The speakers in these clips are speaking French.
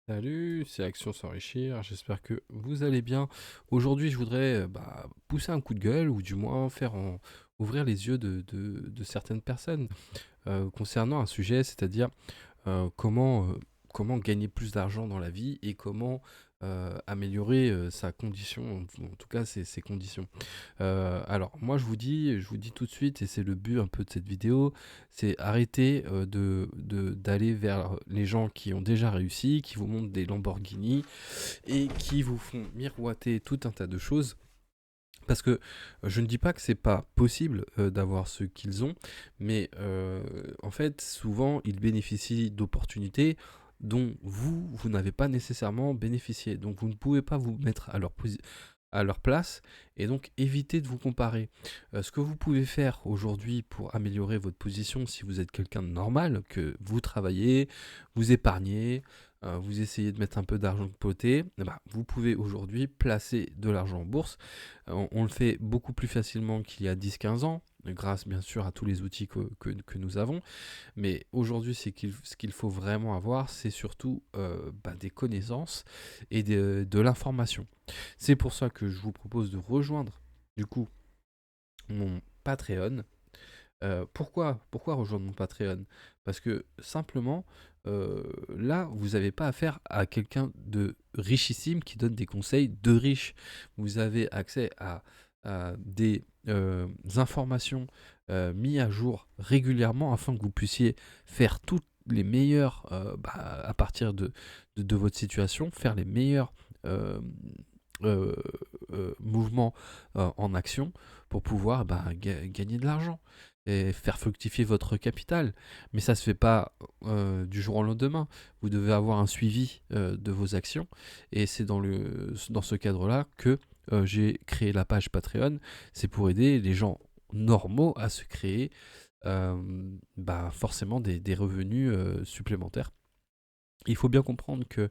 Salut, c'est Action s'enrichir, j'espère que vous allez bien. Aujourd'hui, je voudrais pousser un coup de gueule ou du moins ouvrir les yeux de certaines personnes concernant un sujet, c'est-à-dire comment gagner plus d'argent dans la vie et comment améliorer sa condition, en tout cas ses conditions. Alors moi je vous dis tout de suite, et c'est le but un peu de cette vidéo, c'est arrêter d'aller vers les gens qui ont déjà réussi, qui vous montrent des Lamborghini et qui vous font miroiter tout un tas de choses. Parce que je ne dis pas que c'est pas possible d'avoir ce qu'ils ont, mais en fait, souvent, ils bénéficient d'opportunités dont vous n'avez pas nécessairement bénéficié. Donc, vous ne pouvez pas vous mettre à leur place et donc éviter de vous comparer. Ce que vous pouvez faire aujourd'hui pour améliorer votre position, si vous êtes quelqu'un de normal, que vous travaillez, vous épargnez, vous essayez de mettre un peu d'argent de côté, eh ben, vous pouvez aujourd'hui placer de l'argent en bourse. On le fait beaucoup plus facilement qu'il y a 10-15 ans, grâce bien sûr à tous les outils que nous avons. Mais aujourd'hui, ce qu'il faut vraiment avoir, c'est surtout des connaissances et de l'information. C'est pour ça que je vous propose de rejoindre du coup mon Patreon. Pourquoi rejoindre mon Patreon? Parce que simplement, là, vous n'avez pas affaire à quelqu'un de richissime qui donne des conseils de riches. Vous avez accès à des informations mises à jour régulièrement afin que vous puissiez faire toutes les meilleures, à partir de votre situation, faire les meilleurs euh, euh, mouvements en action pour pouvoir gagner de l'argent et faire fructifier votre capital. Mais ça se fait pas du jour au lendemain. Vous devez avoir un suivi de vos actions et c'est dans ce cadre-là que j'ai créé la page Patreon. C'est pour aider les gens normaux à se créer forcément des revenus supplémentaires. Il faut bien comprendre que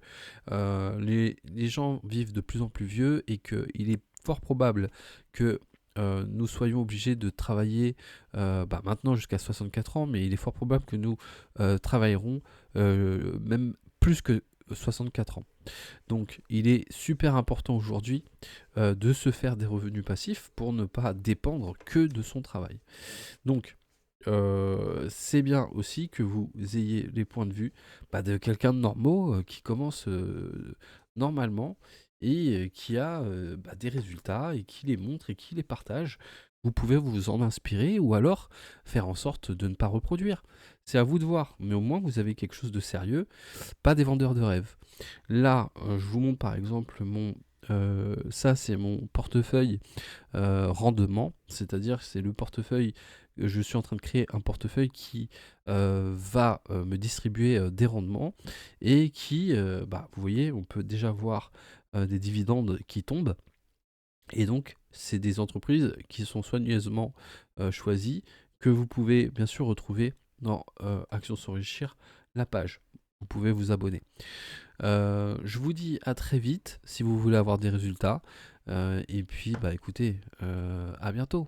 les gens vivent de plus en plus vieux et qu'il est fort probable que nous soyons obligés de travailler maintenant jusqu'à 64 ans, mais il est fort probable que nous travaillerons même plus que 64 ans. Donc il est super important aujourd'hui de se faire des revenus passifs pour ne pas dépendre que de son travail. Donc c'est bien aussi que vous ayez les points de vue de quelqu'un de normaux qui commence normalement et qui a des résultats et qui les montre et qui les partage. Vous pouvez vous en inspirer ou alors faire en sorte de ne pas reproduire. C'est à vous de voir, mais au moins vous avez quelque chose de sérieux, pas des vendeurs de rêves. Là, je vous montre par exemple ça c'est mon portefeuille rendement, c'est-à-dire c'est le portefeuille, je suis en train de créer un portefeuille qui va me distribuer des rendements et qui, vous voyez, on peut déjà voir des dividendes qui tombent. Et donc, c'est des entreprises qui sont soigneusement choisies, que vous pouvez bien sûr retrouver dans Action s'enrichir, la page. Vous pouvez vous abonner. Je vous dis à très vite si vous voulez avoir des résultats. Et puis, écoutez, à bientôt.